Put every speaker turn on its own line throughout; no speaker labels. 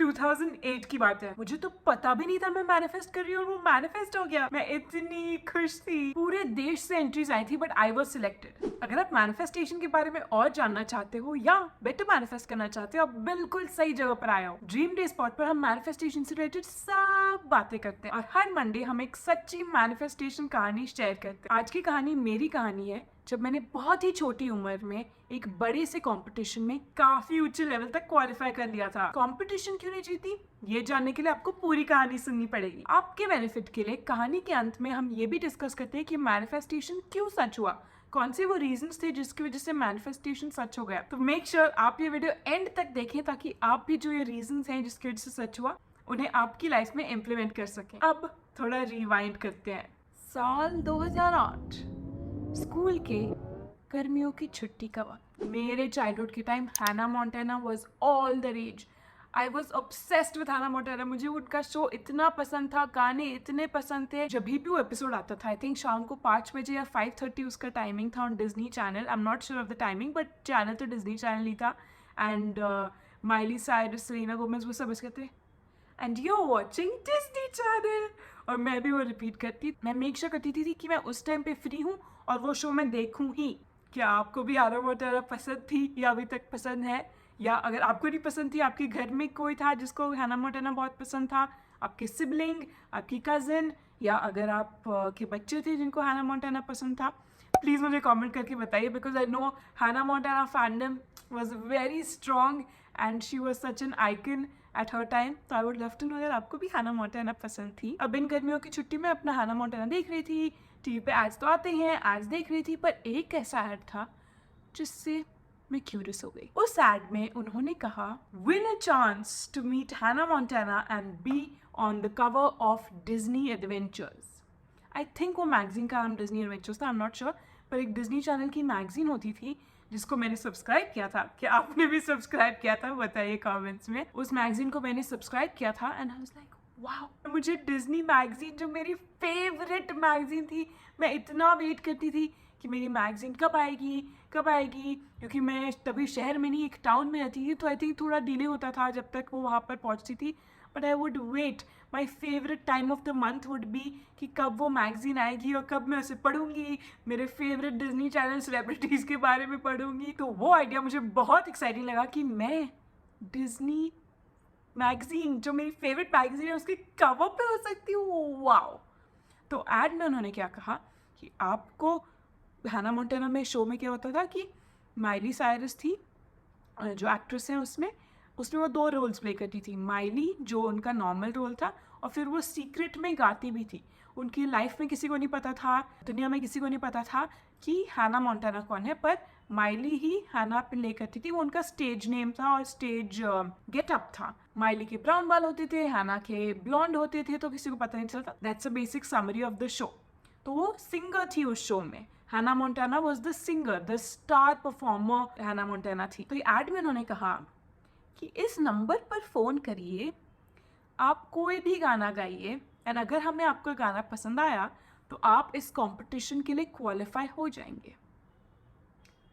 2008 की बात है। मुझे तो पता भी नहीं था मैं मैनिफेस्ट कर रही हूँ और वो मैनिफेस्ट हो गया। मैं इतनी खुश थी। पूरे देश से एंट्रीज आई थी बट आई वाज सिलेक्टेड। अगर आप मैनिफेस्टेशन के बारे में और जानना चाहते हो या बेटर मैनिफेस्ट करना चाहते हो, आप बिल्कुल सही जगह पर आए हो। ड्रीम डे स्पॉट पर हम मैनिफेस्टेशन से रिलेटेड सब बातें करते हैं और हर मंडे हम एक सच्ची मैनिफेस्टेशन कहानी शेयर करते हैं। आज की कहानी मेरी कहानी है जब मैंने बहुत ही छोटी उम्र में एक बड़े से कंपटीशन में काफी ऊंचे लेवल तक क्वालिफाई कर लिया था। कंपटीशन क्यों नहीं जीती, ये जानने के लिए आपको पूरी कहानी सुननी पड़ेगी। आपके बेनिफिट के लिए कहानी के अंत में हम ये भी डिस्कस करते हैं कि मैनिफेस्टेशन क्यों सच हुआ, कौन से वो रीजंस थे जिसकी वजह से मैनिफेस्टेशन सच हो गया। तो मेक श्योर आप ये वीडियो एंड तक देखें ताकि आप भी जो ये रीजंस हैं जिसकी वजह से सच हुआ उन्हें आपकी लाइफ में इम्प्लीमेंट कर सकें। अब थोड़ा रिवाइंड करते हैं। साल 2008, स्कूल के गर्मियों की छुट्टी का वक्त। मेरे चाइल्डहुड के time Hannah Montana was all the rage. I was obsessed with Hannah Montana. मुझे उनका शो इतना पसंद था, गाने इतने पसंद थे। जब भी वो एपिसोड आता था, आई थिंक शाम को 5 बजे या 5:30 उसका टाइमिंग था on Disney channel. I am not sure of the timing but channel तो डिज्नी चैनल ही था। And Miley Cyrus, Selena Gomez, वो सब इसके थे and you are watching Disney channel. और मैं भी वो रिपीट करती, मैं मेक श्योर करती थी कि मैं उस टाइम पे फ्री हूँ और वो शो मैं देखूँ ही। क्या आपको भी हैना मोंटाना पसंद थी या अभी तक पसंद है? या अगर आपको नहीं पसंद थी, आपके घर में कोई था जिसको हैना मोंटाना बहुत पसंद था, आपके सिबलिंग, आपकी कज़न, या अगर आप के बच्चे थे जिनको हैना मोंटाना पसंद था, प्लीज़ मुझे कमेंट करके बताइए because I know Hannah Montana fandom was very strong and she was such an icon at her time. तो I would love to know अगर आपको भी हैना मोंटाना पसंद थी। अब इन गर्मियों की छुट्टी में अपना हैना मोंटाना देख रही थी। टीवी पे एड्स तो आते हैं, एड्स देख रही थी, पर एक ऐसा ऐड था जिससे मैं क्यूरियस हो गई। उस एड में उन्होंने कहा, win a chance to meet Hannah Montana and be on the cover of Disney adventures. I think वो मैगजीन का नाम डिज्नी एडवेंचर्स था, आई एम नॉट श्योर, पर एक डिज्नी चैनल की मैगजीन होती थी जिसको मैंने सब्सक्राइब किया था। क्या आपने भी सब्सक्राइब किया था, बताइए कमेंट्स में। उस मैगजीन को मैंने सब्सक्राइब किया था and I was like wow. मुझे डिज्नी मैगजीन जो मेरी फेवरेट मैगजीन थी, मैं इतना वेट करती थी कि मेरी मैगजीन कब आएगी कब आएगी, क्योंकि मैं तभी शहर में नहीं एक टाउन में रहती थी, तो आई थिंक थोड़ा डिले होता था जब तक वो वहाँ पर पहुँचती थी। But I would wait, my favourite time of the month would be कि कब वो मैगजीन आएगी और कब मैं उसे पढ़ूंगी, मेरे फेवरेट डिज्नी चैनल सेलिब्रिटीज़ के बारे में पढ़ूंगी। तो वो आइडिया मुझे बहुत एक्साइटिंग लगा कि मैं डिज्नी मैगजीन, जो मेरी फेवरेट मैगजीन है, उसके कवर पे हो सकती हूँ। वाओ। तो एड में उन्होंने क्या कहा कि आपको हैना मोंटाना में शो में क्या होता था कि माइली साइरस थी जो एक्ट्रेस है, उसमें वो 2 रोल्स प्ले करती थी। माइली जो उनका नॉर्मल रोल था और फिर वो सीक्रेट में गाती भी थी। उनकी लाइफ में किसी को नहीं पता था, दुनिया में किसी को नहीं पता था कि हैना मोंटाना कौन है, पर माइली ही हैना प्ले करती थी। वो उनका स्टेज नेम था और स्टेज गेटअप था। माइली के ब्राउन बाल होते थे, हैना के ब्लॉन्ड होते थे, तो किसी को पता नहीं चलता। That's a basic summary of the show. तो वो सिंगर थी उस शो में। हैना Montana was the singer, the star performer Hannah Montana थी। तो एड में उन्होंने कहा कि इस नंबर पर फ़ोन करिए, आप कोई भी गाना गाइए एंड अगर हमें आपका गाना पसंद आया तो आप इस कंपटीशन के लिए क्वालिफाई हो जाएंगे।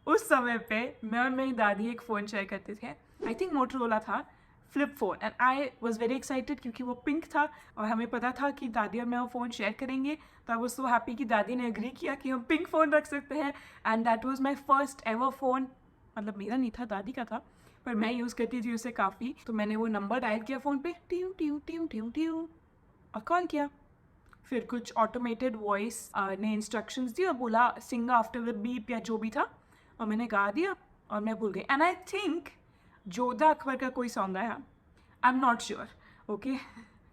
उस समय पे मैं और मेरी दादी एक फ़ोन शेयर करते थे, आई थिंक मोटरोला था, flip phone, and I was very excited क्योंकि वो पिंक था और हमें पता था कि दादी और मैं वो फ़ोन शेयर करेंगे। तो आई वॉज सो हैप्पी कि दादी ने एग्री किया कि हम पिंक फ़ोन रख सकते हैं। And that was my first ever phone. मतलब मेरा नहीं था, दादी का था, पर मैं यूज़ करती थी उसे काफ़ी। तो मैंने वो नंबर डायल किया फ़ोन पे, ट्यू ट्यू ट्यू ट्यू ट्यू, और कॉल किया। फिर कुछ ऑटोमेटेड वॉइस ने इंस्ट्रक्शंस दी और बोला सिंग आफ्टर द बीप या जो भी था, और मैंने गा दिया और मैं भूल गई। And I think Jodha Akbar का कोई सॉन्ग आया, आई am not sure, okay,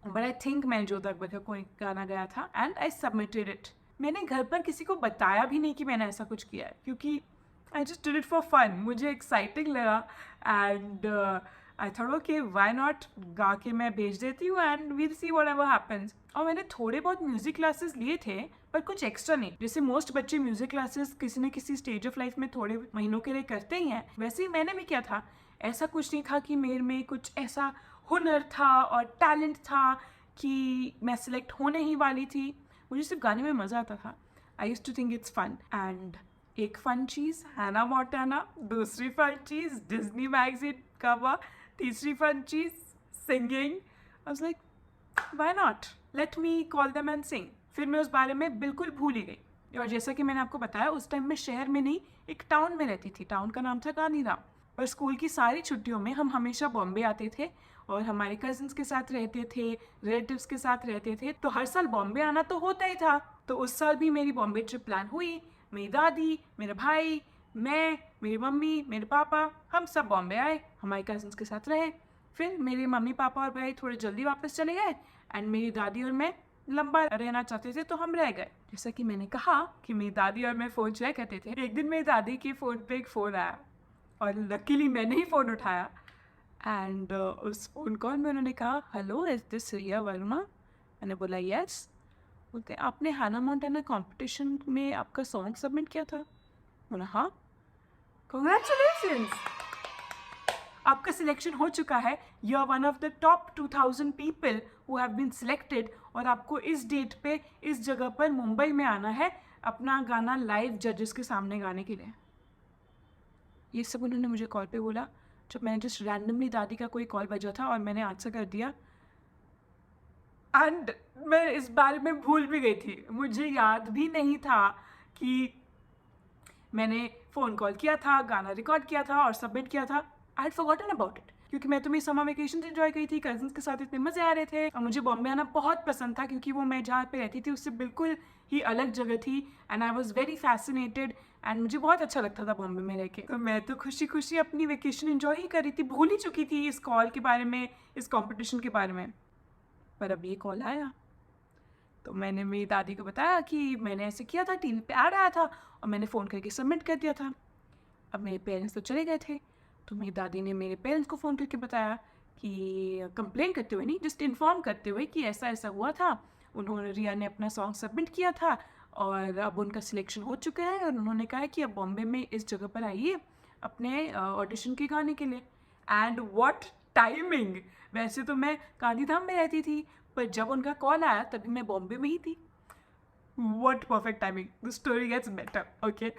but I think मैंने जोधा अकबर का कोई गाना गाया था एंड आई सबमिटेड इट। मैंने घर पर किसी को बताया भी नहीं कि मैंने ऐसा कुछ किया है, क्योंकि I just did it for fun, मुझे एक्साइटिंग लगा and I thought okay why not, गा के मैं भेज देती हूँ and we'll see whatever happens. और मैंने थोड़े बहुत म्यूज़िक क्लासेस लिए थे पर कुछ एक्स्ट्रा नहीं। जैसे मोस्ट बच्चे म्यूज़िक क्लासेस किसी न किसी स्टेज ऑफ लाइफ में थोड़े महीनों के लिए करते ही हैं, वैसे ही मैंने भी किया था। ऐसा कुछ नहीं था कि मेरे में कुछ ऐसा हुनर था और टैलेंट था कि मैं सिलेक्ट होने ही वाली थी। मुझे सिर्फ गाने में मज़ा आता था। I used to think it's fun. And एक फ़न चीज़ हैना मोंटाना, दूसरी फ़न चीज़ डिज्नी मैगज़ीन कवर, तीसरी fun cheese singing. I was like, why not? Let me call them and sing. फिर मैं उस बारे में बिल्कुल भूल ही गई। और जैसा कि मैंने आपको बताया, उस टाइम मैं शहर में नहीं, एक टाउन में रहती थी। टाउन का नाम था गांधीधाम। पर स्कूल की सारी छुट्टियों में हम हमेशा बॉम्बे आते थे और हमारे कजिन्स के साथ रहते थे, रिलेटिव्स के साथ रहते थे। तो हर साल बॉम्बे आना तो होता ही था। तो उस साल भी मेरी बॉम्बे ट्रिप प्लान हुई। मेरी दादी, मेरा भाई, मैं, मेरी मम्मी, मेरे पापा, हम सब बॉम्बे आए, हमारे कजिन्स के साथ रहे। फिर मेरे मम्मी पापा और भाई थोड़े जल्दी वापस चले गए एंड मेरी दादी और मैं लंबा रहना चाहते थे, तो हम रह गए। जैसा कि मैंने कहा कि मेरी दादी और मैं फ़ोन चलाया करते थे। एक दिन मेरी दादी के फ़ोन पे एक फ़ोन आया और लकीली मैंने ही फ़ोन उठाया एंड उस फ़ोन कॉल में उन्होंने कहा, हेलो, इज़ दिस रिया वर्मा? मैंने बोला यस। बोलते, आपने हाना मोंटाना कॉम्पिटिशन में आपका सॉन्ग सबमिट किया था? बोला हाँ। कॉन्ग्रेचुलेशंस, आपका सिलेक्शन हो चुका है। You are one of the top 2000 people who have been selected और आपको इस डेट पे इस जगह पर मुंबई में आना है अपना गाना लाइव जजेस के सामने गाने के लिए। ये सब उन्होंने मुझे कॉल पे बोला जब मैंने जस्ट रैंडमली दादी का कोई कॉल बजा था और मैंने आंसर कर दिया। एंड मैं इस बारे में भूल भी गई थी। मुझे याद भी नहीं था कि मैंने फ़ोन कॉल किया था, गाना रिकॉर्ड किया था और सबमिट किया था। I had forgotten about it, क्योंकि मैं तो मेरी समर वेकेशन एंजॉय करी थी, कजिन्स के साथ इतने मज़े आ रहे थे और मुझे बॉम्बे आना बहुत पसंद था, क्योंकि वो मैं जहाँ पे रहती थी उससे बिल्कुल ही अलग जगह थी and I was very fascinated and मुझे बहुत अच्छा लगता था बॉम्बे में रह के। तो मैं तो खुशी खुशी अपनी वेकेशन एंजॉय ही कर रही थी, भूल ही चुकी थी इस कॉल के बारे में, इस कॉम्पिटिशन के बारे में। पर अब ये कॉल आया तो मैंने मेरी दादी को बताया कि मैंने ऐसे किया था, टीवी पे ऐड आया था और मैंने फ़ोन करके सबमिट कर दिया था। अब मेरे पेरेंट्स तो चले गए थे, तो मेरी दादी ने मेरे पेरेंट्स को फ़ोन करके बताया कि कंप्लेन करते हुए नहीं, जस्ट इन्फॉर्म करते हुए कि ऐसा ऐसा हुआ था, उन्होंने, रिया ने अपना सॉन्ग सबमिट किया था और अब उनका सिलेक्शन हो चुका है और उन्होंने कहा है कि अब बॉम्बे में इस जगह पर आइए अपने ऑडिशन के गाने के लिए। And what timing! वैसे तो मैं गांधीधाम में रहती थी, पर जब उनका कॉल आया तभी मैं बॉम्बे में ही थी। What perfect timing! The story gets better. Okay,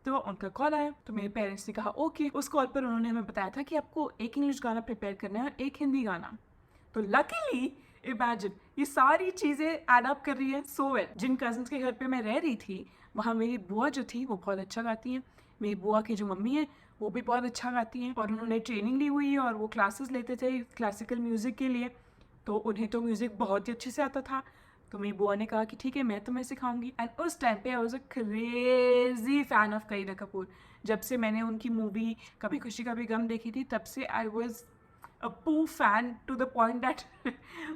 तो उनका कॉल आया तो मेरे पेरेंट्स ने कहा ओके। उस कॉल पर उन्होंने हमें बताया था कि आपको एक इंग्लिश गाना प्रिपेयर करना है और एक हिंदी गाना। तो लकीली इमेजिन, ये सारी चीज़ें एड अप कर रही है सो वेल। जिन कजन्स के घर पे मैं रह रही थी वहाँ मेरी बुआ जो थी वो बहुत अच्छा गाती हैं। मेरी बुआ की जो मम्मी है वो भी बहुत अच्छा गाती हैं और उन्होंने ट्रेनिंग ली हुई है और वो क्लासेस लेते थे क्लासिकल म्यूज़िक के लिए, तो उन्हें तो म्यूज़िक बहुत ही अच्छे से आता था। तो मेरी बुआ ने कहा कि ठीक है, मैं तुम्हें सिखाऊंगी। एंड उस टाइम पे आई was a crazy fan of Kareena Kapoor. जब से मैंने उनकी मूवी कभी खुशी कभी गम देखी थी तब से आई was a pooh fan to the point that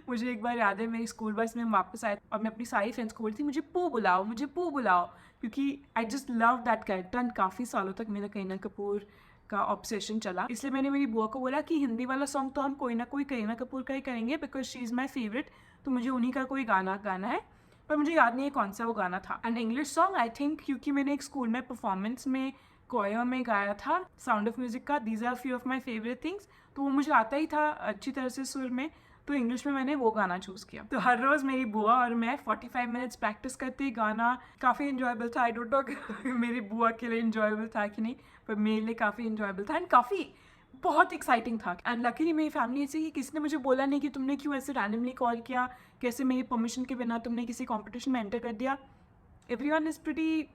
मुझे एक बार याद है, मेरी स्कूल बस में वापस आए और मैं अपनी सारी फ्रेंड्स को बोली थी मुझे पू बुलाओ, मुझे पू बुलाओ, क्योंकि I just love that character. And काफ़ी सालों तक मेरा करीना कपूर का ऑब्सेशन चला, इसलिए मैंने मेरी बुआ को बोला कि हिंदी वाला सॉन्ग तो हम कोई ना कोई करीना कपूर का ही करेंगे because she is my favourite, तो मुझे उन्हीं का कोई गाना गाना है, पर मुझे याद नहीं है कौन सा वो गाना था। And English song I think, क्योंकि मैंने एक स्कूल में परफॉर्मेंस में कोयर में गाया था साउंड ऑफ म्यूज़िक का these are few of my favourite things, तो वो मुझे आता ही था अच्छी तरह से सुर में, तो इंग्लिश में मैंने वो गाना चूज़ किया। तो हर रोज़ मेरी बुआ और मैं 45 मिनट्स प्रैक्टिस करते, गाना काफ़ी इन्जॉयबल था। आई डोंट नो मेरी बुआ के लिए इन्जॉयबल था कि नहीं, पर मेरे लिए काफ़ी इन्जॉयबल था एंड काफ़ी बहुत एक्साइटिंग था। एंड लकीली मेरी फैमिली ऐसी कि किसी ने मुझे बोला नहीं कि तुमने क्यों ऐसे रैंडमली कॉल किया, कैसे मेरी परमिशन के बिना तुमने किसी कॉम्पिटिशन में एंटर कर दिया। Everyone is pretty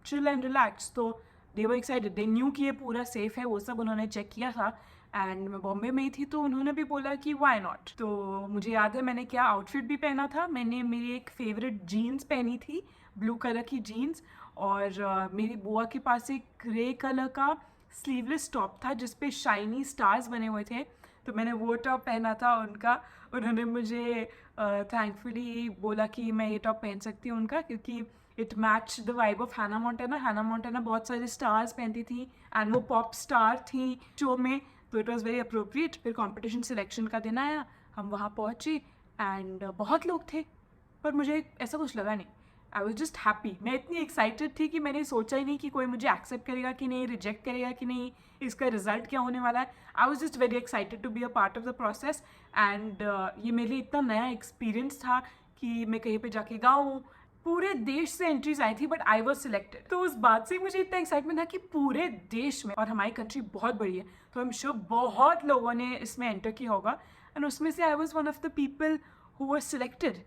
chill and relax, तो दे वर एक्साइटेड, दे न्यू कि ये पूरा सेफ है, वो सब उन्होंने चेक किया था। एंड मैं बॉम्बे में ही थी तो उन्होंने भी बोला कि वाई नॉट। तो मुझे याद है मैंने क्या आउटफिट भी पहना था, मैंने मेरी एक फेवरेट जीन्स पहनी थी, ब्लू कलर की जीन्स, और मेरी बुआ के पास एक ग्रे कलर का स्लीवलेस टॉप था जिस पे शाइनी स्टार्स बने हुए थे, तो मैंने वो टॉप पहना था उनका। उन्होंने मुझे थैंकफुली बोला कि मैं ये टॉप पहन सकती हूँ उनका, क्योंकि it match the vibe of Hannah Montana. Hannah Montana बहुत सारे स्टार्स पहनती थी एंड वो पॉप स्टार थी शो में, तो इट वॉज़ वेरी अप्रोप्रिएट। फिर कंपटीशन सिलेक्शन का दिन आया, हम वहाँ पहुँचे एंड बहुत लोग थे, पर मुझे ऐसा कुछ लगा नहीं। आई वॉज जस्ट हैप्पी। मैं इतनी एक्साइटेड थी कि मैंने सोचा ही नहीं कि कोई मुझे एक्सेप्ट करेगा कि नहीं, रिजेक्ट करेगा कि नहीं, इसका रिजल्ट क्या होने वाला है। I was just very excited to be a part of the process and ये मेरे लिए इतना नया एक्सपीरियंस था कि मैं कहीं पे जाके गाऊँ। पूरे देश से एंट्रीज आई थी बट आई वॉज सिलेक्टेड, तो उस बात से मुझे इतना एक्साइटमेंट था कि पूरे देश में, और हमारी कंट्री बहुत बड़ी है तो आई एम श्योर बहुत लोगों ने इसमें एंटर किया होगा, एंड उसमें से I was one of the people who were selected,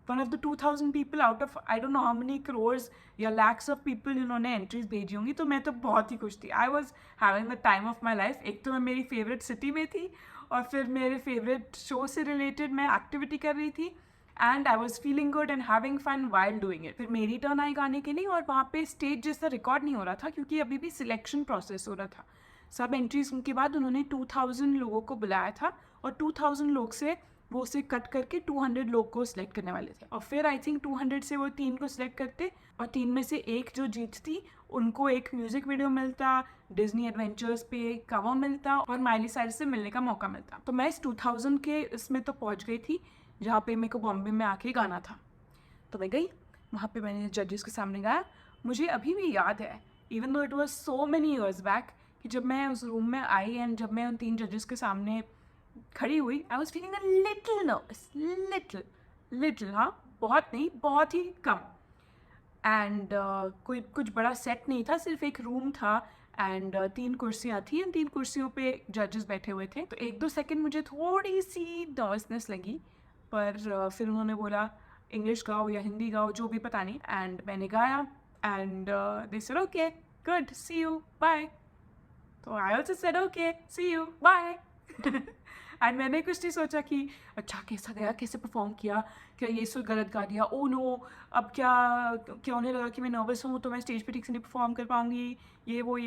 one of the 2000 people out of I don't know how many crores या लैक्स ऑफ पीपल जिन्होंने एंट्रीज भेजी होंगी। तो मैं तो बहुत ही खुश थी, आई was having the time of my life. एक तो मैं मेरी फेवरेट सिटी में थी और फिर मेरे फेवरेट शो से रिलेटेड मैं एक्टिविटी कर रही थी and I was feeling good and having fun while doing it. फिर मेरी टर्न आई गाने के लिए और वहाँ पे स्टेज जैसा रिकॉर्ड नहीं हो रहा था क्योंकि अभी भी सिलेक्शन प्रोसेस हो रहा था। सब एंट्रीज के बाद उन्होंने 2000 लोगों को बुलाया था और 2000 लोग से वो उसे कट करके 200 लोग को सिलेक्ट करने वाले थे और फिर आई थिंक 200 से वो 3 को सिलेक्ट करते और 3 में से एक जो जीतती उनको एक म्यूजिक वीडियो मिलता, डिज्नी एडवेंचर्स पे कवर मिलता और माइली साइरस से मिलने का मौका मिलता। तो मैं इस 2000 के इसमें तो पहुंच गई थी जहाँ पे मेरे को बॉम्बे में आके गाना था। तो मैं गई वहाँ पे, मैंने जजेस के सामने गाया। मुझे अभी भी याद है, even though it was so many years back, कि जब मैं उस रूम में आई एंड जब मैं उन 3 जजेस के सामने खड़ी हुई, आई was feeling a little nervous, little, हाँ बहुत नहीं, बहुत ही कम। एंड कोई कुछ बड़ा सेट नहीं था, सिर्फ एक रूम था एंड 3 कुर्सियाँ थी एंड 3 कुर्सियों पे जजेस बैठे हुए थे। तो 1-2 सेकंड मुझे थोड़ी सी नर्वसनेस लगी, पर फिर उन्होंने बोला इंग्लिश गाओ या हिंदी गाओ, जो भी पता नहीं, एंड मैंने गाया and they said okay good see you bye. तो I also said okay see you bye and मैंने कुछ नहीं सोचा कि अच्छा कैसा गया, कैसे परफॉर्म किया, क्या ये सुर गलत गा दिया, ओ नो अब क्या उन्हें लगा कि मैं नर्वस हूँ तो मैं स्टेज पे ठीक से नहीं परफॉर्म कर पाऊँगी, ये वो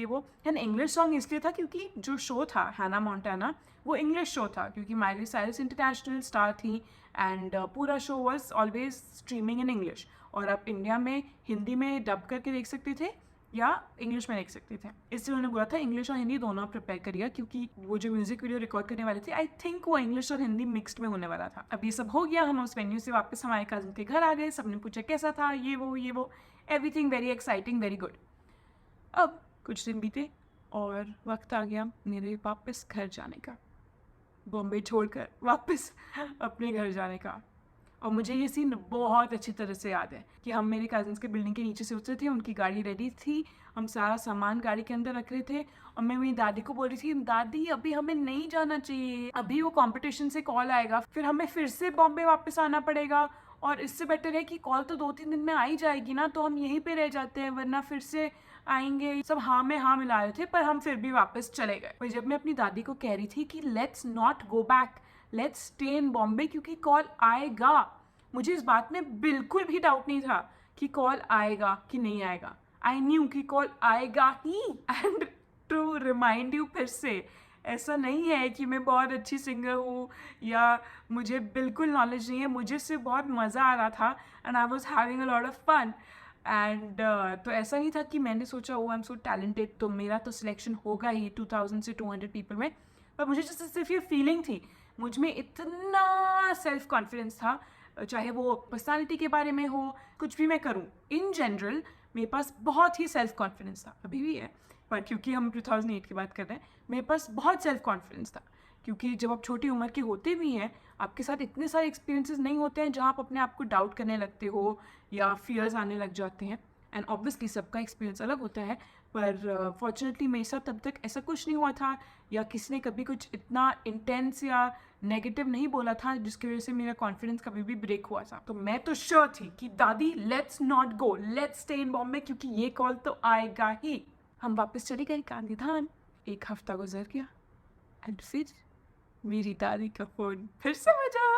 एंड इंग्लिश सॉन्ग इसलिए था क्योंकि जो शो था हैना मोंटाना वो इंग्लिश शो था क्योंकि माइली साइरस इंटरनेशनल स्टार थी एंड पूरा show was always streaming in English और आप इंडिया में हिंदी में डब करके देख सकते थे या इंग्लिश में देख सकते थे। इसलिए उन्होंने बोला था इंग्लिश और हिंदी दोनों प्रिपेयर करिए क्योंकि वो जो म्यूजिक वीडियो रिकॉर्ड करने वाले थे आई थिंक वो इंग्लिश और हिंदी मिक्सड में होने वाला था। अब ये सब हो गया, हम उस वेन्यू से वापस हमारे कज़न के घर आ गए, सबने पूछा कैसा था, ये वो everything very exciting, very good. अब कुछ दिन बीते और वक्त आ गया मेरे वापस घर जाने का, बॉम्बे छोड़कर वापस अपने घर जाने का। और मुझे ये सीन बहुत अच्छी तरह से याद है कि हम मेरे कज़न्स के बिल्डिंग के नीचे से उतरे थे, उनकी गाड़ी रेडी थी, हम सारा सामान गाड़ी के अंदर रख रहे थे और मैं मेरी दादी को बोल रही थी दादी अभी हमें नहीं जाना चाहिए, अभी वो कंपटीशन से कॉल आएगा, फिर हमें फिर से बॉम्बे वापस आना पड़ेगा और इससे बेटर है कि कॉल तो 2-3 दिन में आ ही जाएगी ना, तो हम यहीं पे रह जाते हैं वरना फिर से आएंगे। सब हाँ में हाँ मिला रहे थे पर हम फिर भी वापस चले गए। पर जब मैं अपनी दादी को कह रही थी कि let's not go back, let's stay in Bombay क्योंकि कॉल आएगा, मुझे इस बात में बिल्कुल भी डाउट नहीं था कि कॉल आएगा कि नहीं आएगा। आई न्यू कि कॉल आएगा ही। एंड टू रिमाइंड यू फिर से, ऐसा नहीं है कि मैं बहुत अच्छी सिंगर हूँ या मुझे बिल्कुल नॉलेज नहीं है, मुझे सिर्फ बहुत मज़ा आ रहा था and I was having a lot of fun and तो ऐसा नहीं था कि मैंने सोचा ओ आई एम सो टैलेंटेड तो मेरा तो सिलेक्शन होगा ही 2000 से 200 पीपल में, पर मुझे जैसे सिर्फ ये फीलिंग थी, मुझ में इतना सेल्फ कॉन्फिडेंस था, चाहे वो पर्सनालिटी के बारे में हो, कुछ भी मैं करूँ, इन जनरल मेरे पास बहुत ही सेल्फ कॉन्फिडेंस था, अभी भी है, पर क्योंकि हम 2008 की बात कर रहे हैं मेरे पास बहुत सेल्फ कॉन्फिडेंस था क्योंकि जब आप छोटी उम्र के होते भी हैं आपके साथ इतने सारे एक्सपीरियंसेस नहीं होते हैं जहाँ आप अपने आप को डाउट करने लगते हो या फियर्स आने लग जाते हैं एंड ऑब्वियसली सबका एक्सपीरियंस अलग होता है, पर फॉर्चुनेटली मेरे साथ तब तक ऐसा कुछ नहीं हुआ था या किसी ने कभी कुछ इतना इंटेंस या नेगेटिव नहीं बोला था जिसकी वजह से मेरा कॉन्फिडेंस कभी भी ब्रेक हुआ था। तो मैं तो श्योर थी कि दादी let's not go, let's stay in Bombay क्योंकि ये कॉल तो आएगा ही। हम वापस चले गए गांधीधाम, 1 हफ्ता गुजर गया एंड फिर मेरी दादी का फ़ोन फिर से बजा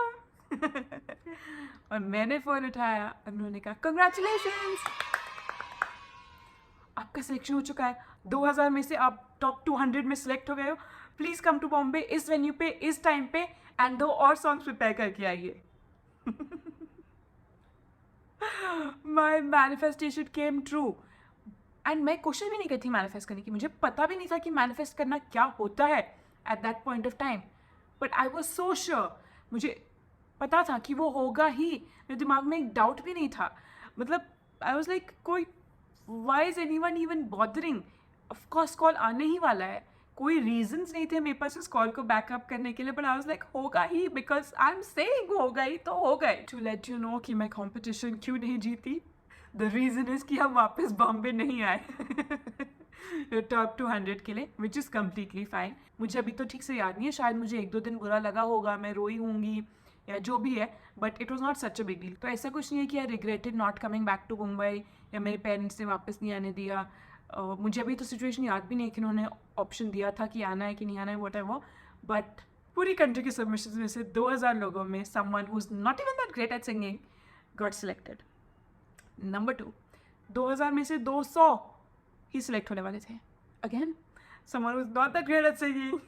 और मैंने फ़ोन उठाया, उन्होंने कहा कंग्रेचुलेशंस, आपका सिलेक्शन हो चुका है, 2000 में से आप टॉप 200 में सिलेक्ट हो गए हो, प्लीज़ कम टू बॉम्बे इस वेन्यू पे इस टाइम पे एंड 2 और सॉन्ग्स प्रिपेयर करके आइए। माई मैनिफेस्टेशन केम ट्रू एंड मैं कोशिश भी नहीं की थी मैनिफेस्ट करने की, मुझे पता भी नहीं था कि मैनिफेस्ट करना क्या होता है at that point of time, but I was so sure, मुझे पता था कि वो होगा ही, मेरे दिमाग में एक डाउट भी नहीं था, मतलब आई वॉज लाइक कोई why is anyone even bothering, of course call आने ही वाला है, कोई रीजंस नहीं थे मेरे पास उस कॉल को बैकअप करने के लिए, बट आई वाज लाइक होगा ही बिकॉज आई एम सेइंग होगा ही तो होगा ही। टू लेट यू नो कि मैं कंपटीशन क्यों नहीं जीती, द रीज़न इज़ कि हम वापस बॉम्बे नहीं आए। टॉप 200 के लिए, विच इज़ कम्प्लीटली फाइन। मुझे अभी तो ठीक से याद नहीं है, शायद मुझे 1-2 दिन बुरा लगा होगा, मैं रोई होंगी या जो भी है, but it was not such a big deal. तो ऐसा कुछ नहीं है कि I regretted not coming back to Mumbai या मेरे पेरेंट्स ने वापस नहीं आने दिया। मुझे अभी तो सिचुएशन याद भी नहीं है कि उन्होंने ऑप्शन दिया था कि आना है कि नहीं आना है, वट एवर, बट पूरी कंट्री के सबमिशन में से 2000 लोगों में someone who is not even that great at singing got selected. Number 2, 2000 में से 200 ही सिलेक्ट होने वाले थे। Again, someone who is not that great at singing,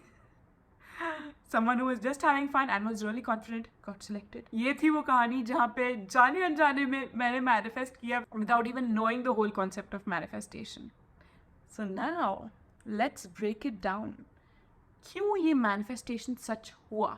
someone who was just having fun and was really confident got selected. ये थी वो कहानी जहाँ पे जाने अनजाने में मैंने manifest किया without even knowing the whole concept of manifestation. So now let's break it down. क्यों ये manifestation सच हुआ?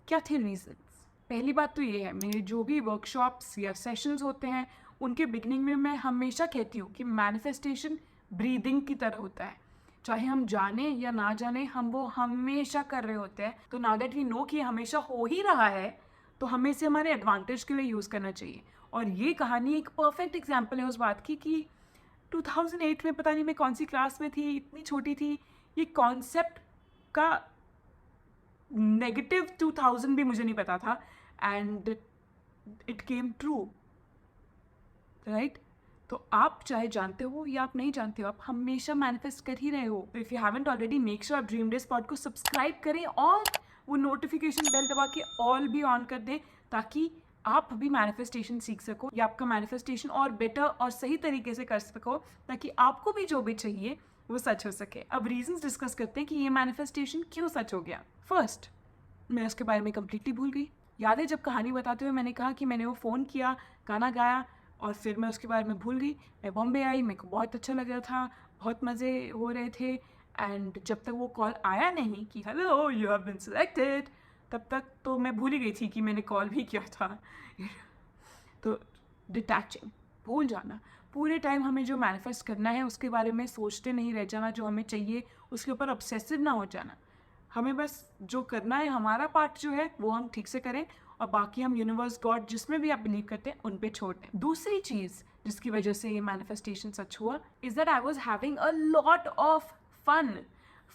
क्या थे reasons? पहली बात तो ये है, मेरे जो भी workshops या sessions होते हैं उनके beginning में मैं हमेशा कहती हूँ कि manifestation breathing की तरह होता है, चाहे हम जाने या ना जाने हम वो हमेशा कर रहे होते हैं। तो नाउ दैट वी नो कि हमेशा हो ही रहा है, तो हमें इसे हमारे एडवांटेज के लिए यूज़ करना चाहिए। और ये कहानी एक परफेक्ट एग्जाम्पल है उस बात की कि 2008 में पता नहीं मैं कौन सी क्लास में थी, इतनी छोटी थी, ये कॉन्सेप्ट का नेगेटिव 2000 भी मुझे नहीं पता था, and it came true, right? तो आप चाहे जानते हो या आप नहीं जानते हो, आप हमेशा मैनिफेस्ट कर ही रहे हो। तो if you haven't already, make sure आप ड्रीम डे स्पॉट को सब्सक्राइब करें और वो नोटिफिकेशन बेल दबा के ऑल भी ऑन कर दें, ताकि आप भी मैनिफेस्टेशन सीख सको या आपका मैनिफेस्टेशन और बेटर और सही तरीके से कर सको, ताकि आपको भी जो भी चाहिए वो सच हो सके। अब रीजंस डिस्कस करते हैं कि ये मैनिफेस्टेशन क्यों सच हो गया। फर्स्ट, मैं उसके बारे में कम्प्लीटली भूल गई। याद है जब कहानी बताते हुए मैंने कहा कि मैंने वो फ़ोन किया, गाना गाया और फिर मैं उसके बारे में भूल गई। मैं बॉम्बे आई, मेरे को बहुत अच्छा लग रहा था, बहुत मज़े हो रहे थे, एंड जब तक वो कॉल आया नहीं कि hello you have been selected, तब तक तो मैं भूल ही गई थी कि मैंने कॉल भी किया था। तो डिटैचिंग, भूल जाना। पूरे टाइम हमें जो मैनिफेस्ट करना है उसके बारे में सोचते नहीं रह जाना, जो हमें चाहिए उसके ऊपर ऑब्सेसिव ना हो जाना। हमें बस जो करना है, हमारा पार्ट जो है वो हम ठीक से करें, और बाकी हम यूनिवर्स, गॉड, जिसमें भी आप बिलीव करते हैं उन पे छोड़ दें। दूसरी चीज़ जिसकी वजह से ये मैनिफेस्टेशन सच हुआ is that I was having a lot of fun.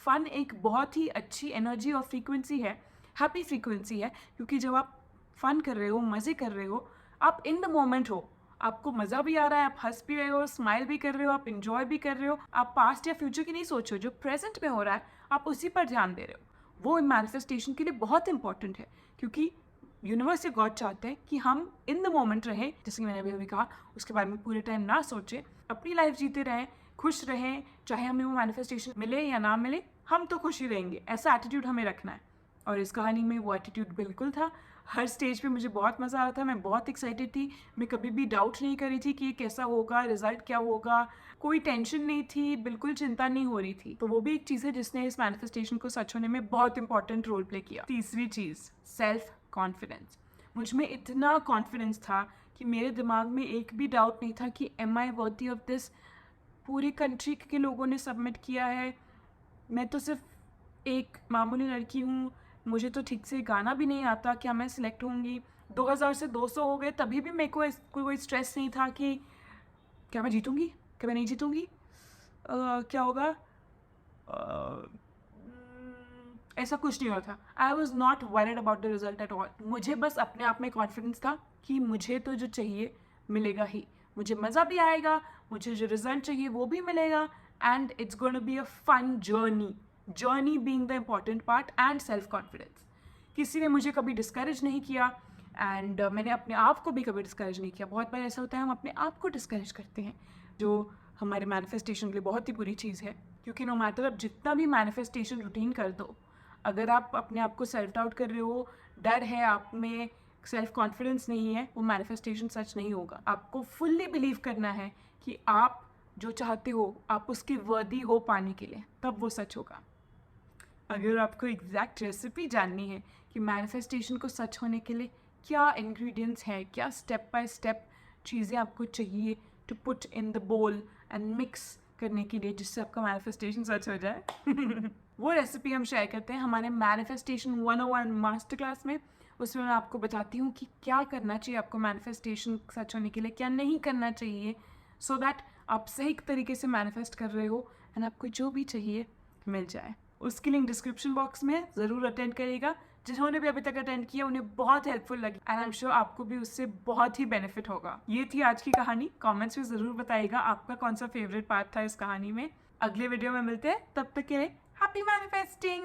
Fun एक बहुत ही अच्छी एनर्जी और फ्रीक्वेंसी है, हैप्पी फ्रीक्वेंसी है, क्योंकि जब आप फन कर रहे हो, मज़े कर रहे हो, आप इन द मोमेंट हो, आपको मज़ा भी आ रहा है, आप हंस भी रहे हो, स्माइल भी कर रहे हो, आप इंजॉय भी कर रहे हो, आप पास्ट या फ्यूचर की नहीं सोच रहे हो, जो प्रेजेंट में हो रहा है आप उसी पर ध्यान दे रहे हो। वो मैनिफेस्टेशन के लिए बहुत इंपॉर्टेंट है, क्योंकि यूनिवर्स या गॉड चाहते हैं कि हम इन द मोमेंट रहें, जैसे कि मैंने अभी कहा, उसके बारे में पूरे टाइम ना सोचें, अपनी लाइफ जीते रहें, खुश रहें, चाहे हमें वो मैनिफेस्टेशन मिले या ना मिले, हम तो खुश ही रहेंगे, ऐसा एटीट्यूड हमें रखना है। और इस कहानी में वो एटीट्यूड बिल्कुल था। हर स्टेज पे मुझे बहुत मज़ा आ रहा था, मैं बहुत एक्साइटेड थी, मैं कभी भी डाउट नहीं कर रही थी कि ये कैसा होगा, रिजल्ट क्या होगा, कोई टेंशन नहीं थी, बिल्कुल चिंता नहीं हो रही थी। तो वो भी एक चीज़ है जिसने इस मैनिफेस्टेशन को सच होने में बहुत इंपॉर्टेंट रोल प्ले किया। तीसरी चीज़, सेल्फ कॉन्फिडेंस। मुझ में इतना कॉन्फिडेंस था कि मेरे दिमाग में एक भी डाउट नहीं था कि M I worthy of this. पूरी कंट्री के लोगों ने सबमिट किया है, मैं तो सिर्फ एक मामूली लड़की हूँ, मुझे तो ठीक से गाना भी नहीं आता, क्या मैं सिलेक्ट होंगी? 2000 से 200 हो गए, तभी भी मेरे को कोई स्ट्रेस नहीं था कि क्या मैं जीतूँगी, क्या मैं नहीं जीतूँगी, क्या होगा, ऐसा कुछ नहीं हुआ था। I was not worried about the result at all. मुझे बस अपने आप में कॉन्फिडेंस था कि मुझे तो जो चाहिए मिलेगा ही, मुझे मज़ा भी आएगा, मुझे जो रिजल्ट चाहिए वो भी मिलेगा, and it's going to be a fun journey being the important part, and self confidence. किसी ने मुझे कभी डिस्करेज नहीं किया, एंड मैंने अपने आप को भी कभी डिस्करेज नहीं किया। बहुत बार ऐसा होता है हम अपने आप को डिस्करेज करते हैं, जो हमारे मैनिफेस्टेशन के लिए बहुत ही बुरी चीज़ है, क्योंकि नो मैटर आप जितना भी मैनिफेस्टेशन रूटीन कर दो, अगर आप अपने आप को सेल्फ डाउट कर रहे हो, डर है आप में, सेल्फ कॉन्फिडेंस नहीं है, वो मैनिफेस्टेशन सच नहीं होगा। आपको फुल्ली बिलीव करना है कि आप जो चाहते हो आप उसकी वर्दी हो पाने के लिए, तब वो सच होगा। अगर आपको एग्जैक्ट रेसिपी जाननी है कि मैनिफेस्टेशन को सच होने के लिए क्या इंग्रेडिएंट्स हैं, क्या स्टेप बाय स्टेप चीज़ें आपको चाहिए टू पुट इन द बोल एंड मिक्स करने के लिए, जिससे आपका मैनिफेस्टेशन सच हो जाए वो रेसिपी हम शेयर करते हैं हमारे मैनिफेस्टेशन 101 मास्टर क्लास में। उसमें मैं आपको बताती हूँ कि क्या करना चाहिए आपको मैनिफेस्टेशन सच होने के लिए, क्या नहीं करना चाहिए, सो दैट आप सही तरीके से मैनिफेस्ट कर रहे हो, एंड आपको जो भी चाहिए मिल जाए। उसकी लिंक डिस्क्रिप्शन बॉक्स में ज़रूर अटेंड करिएगा। जिन्होंने भी अभी तक अटेंड किया उन्हें बहुत हेल्पफुल लगी एंड आई एम श्योर आपको भी उससे बहुत ही बेनिफिट होगा। ये थी आज की कहानी। कमेंट्स में ज़रूर बताइएगा आपका कौन सा फेवरेट पार्ट था इस कहानी में। अगले वीडियो में मिलते हैं, तब तक के लिए हैप्पी मैनिफेस्टिंग।